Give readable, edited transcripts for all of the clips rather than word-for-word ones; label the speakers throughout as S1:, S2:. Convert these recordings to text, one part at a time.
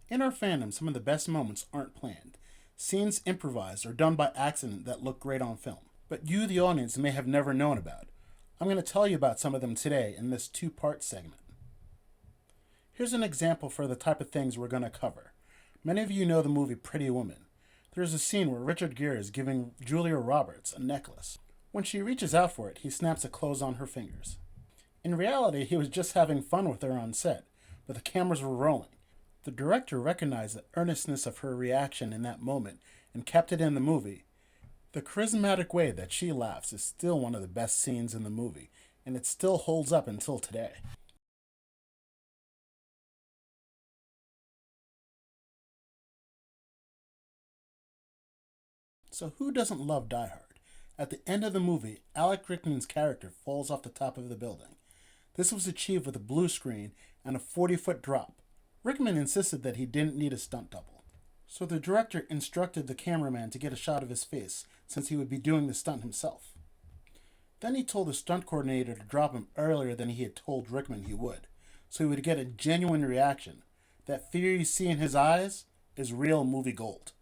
S1: In our fandom, some of the best moments aren't planned. Scenes improvised or done by accident that look great on film, but you, the audience, may have never known about. I'm going to tell you about some of them today in this two-part segment. Here's an example for the type of things we're going to cover. Many of you know the movie Pretty Woman. There's a scene where Richard Gere is giving Julia Roberts a necklace. When she reaches out for it, he snaps it closed on her fingers. In reality, he was just having fun with her on set, but the cameras were rolling. The director recognized the earnestness of her reaction in that moment and kept it in the movie. The charismatic way that she laughs is still one of the best scenes in the movie, and it still holds up until today. So who doesn't love Die Hard? At the end of the movie, Alec Rickman's character falls off the top of the building. This was achieved with a blue screen and a 40-foot drop. Rickman insisted that he didn't need a stunt double. So the director instructed the cameraman to get a shot of his face, since he would be doing the stunt himself. Then he told the stunt coordinator to drop him earlier than he had told Rickman he would, so he would get a genuine reaction. That fear you see in his eyes is real movie gold.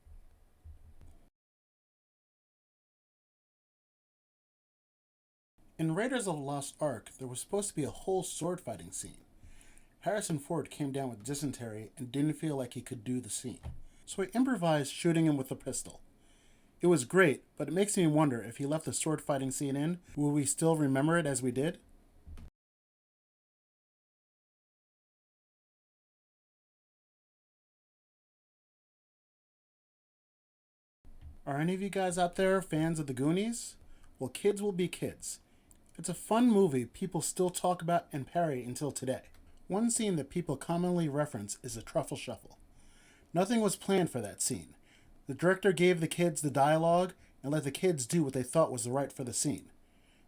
S1: In Raiders of the Lost Ark, there was supposed to be a whole sword fighting scene. Harrison Ford came down with dysentery and didn't feel like he could do the scene, so he improvised shooting him with a pistol. It was great, but it makes me wonder if he left the sword fighting scene in, will we still remember it as we did? Are any of you guys out there fans of the Goonies? Well, kids will be kids. It's a fun movie people still talk about and parry until today. One scene that people commonly reference is the truffle shuffle. Nothing was planned for that scene. The director gave the kids the dialogue and let the kids do what they thought was right for the scene.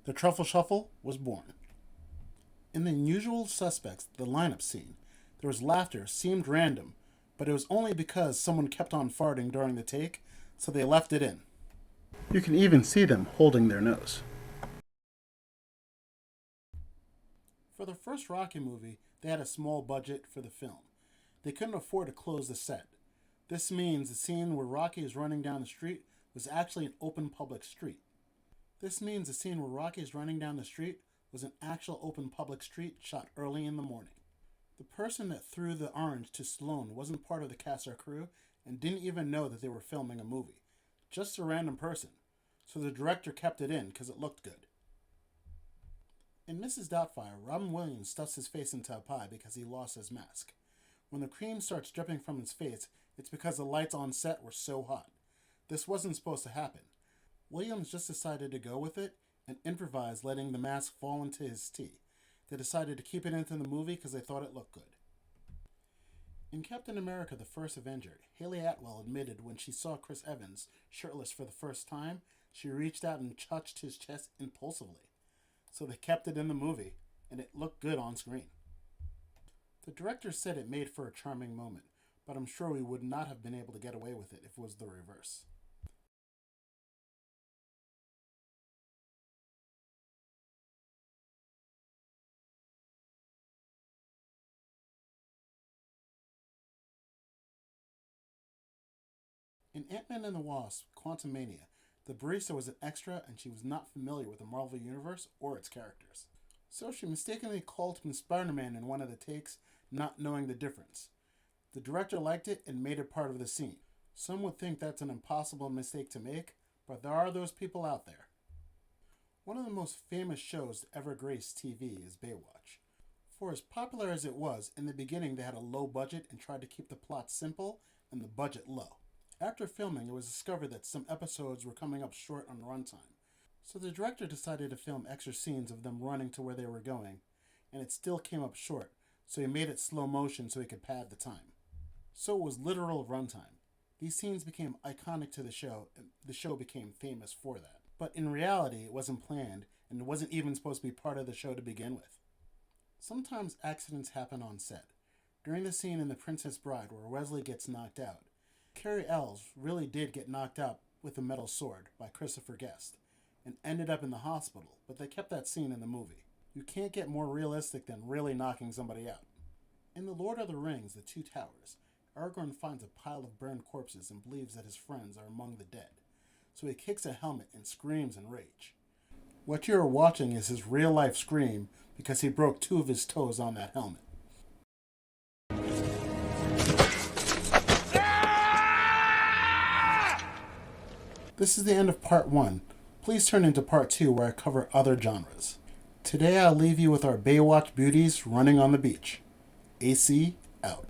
S1: The truffle shuffle was born. In the usual suspects, the lineup scene, there was laughter, seemed random, but it was only because someone kept on farting during the take, so they left it in. You can even see them holding their nose. For the first Rocky movie, they had a small budget for the film. They couldn't afford to close the set. This means the scene where Rocky is running down the street was actually an open public street. This means the scene where Rocky is running down the street was an actual open public street shot early in the morning. The person that threw the orange to Stallone wasn't part of the cast or crew and didn't even know that they were filming a movie. Just a random person. So the director kept it in because it looked good. In Mrs. Doubtfire, Robin Williams stuffs his face into a pie because he lost his mask. When the cream starts dripping from his face, it's because the lights on set were so hot. This wasn't supposed to happen. Williams just decided to go with it and improvised letting the mask fall into his tea. They decided to keep it into the movie because they thought it looked good. In Captain America the First Avenger, Haley Atwell admitted when she saw Chris Evans shirtless for the first time, she reached out and touched his chest impulsively. So they kept it in the movie, and it looked good on screen. The director said it made for a charming moment, but I'm sure we would not have been able to get away with it if it was the reverse. In Ant-Man and the Wasp, Quantumania, the barista was an extra and she was not familiar with the Marvel Universe or its characters. So she mistakenly called him Spider-Man in one of the takes, not knowing the difference. The director liked it and made it part of the scene. Some would think that's an impossible mistake to make, but there are those people out there. One of the most famous shows to ever grace TV is Baywatch. For as popular as it was, in the beginning they had a low budget and tried to keep the plot simple and the budget low. After filming, it was discovered that some episodes were coming up short on runtime. So the director decided to film extra scenes of them running to where they were going, and it still came up short, so he made it slow motion so he could pad the time. So it was literal runtime. These scenes became iconic to the show, and the show became famous for that. But in reality, it wasn't planned, and it wasn't even supposed to be part of the show to begin with. Sometimes accidents happen on set. During the scene in The Princess Bride where Wesley gets knocked out, Carrie Ells really did get knocked out with a metal sword by Christopher Guest and ended up in the hospital, but they kept that scene in the movie. You can't get more realistic than really knocking somebody out. In The Lord of the Rings, The Two Towers, Aragorn finds a pile of burned corpses and believes that his friends are among the dead. So he kicks a helmet and screams in rage. What you are watching is his real-life scream because he broke 2 of his toes on that helmet. This is the end of part 1. Please turn into part 2 where I cover other genres. Today I'll leave you with our Baywatch beauties running on the beach. AC out.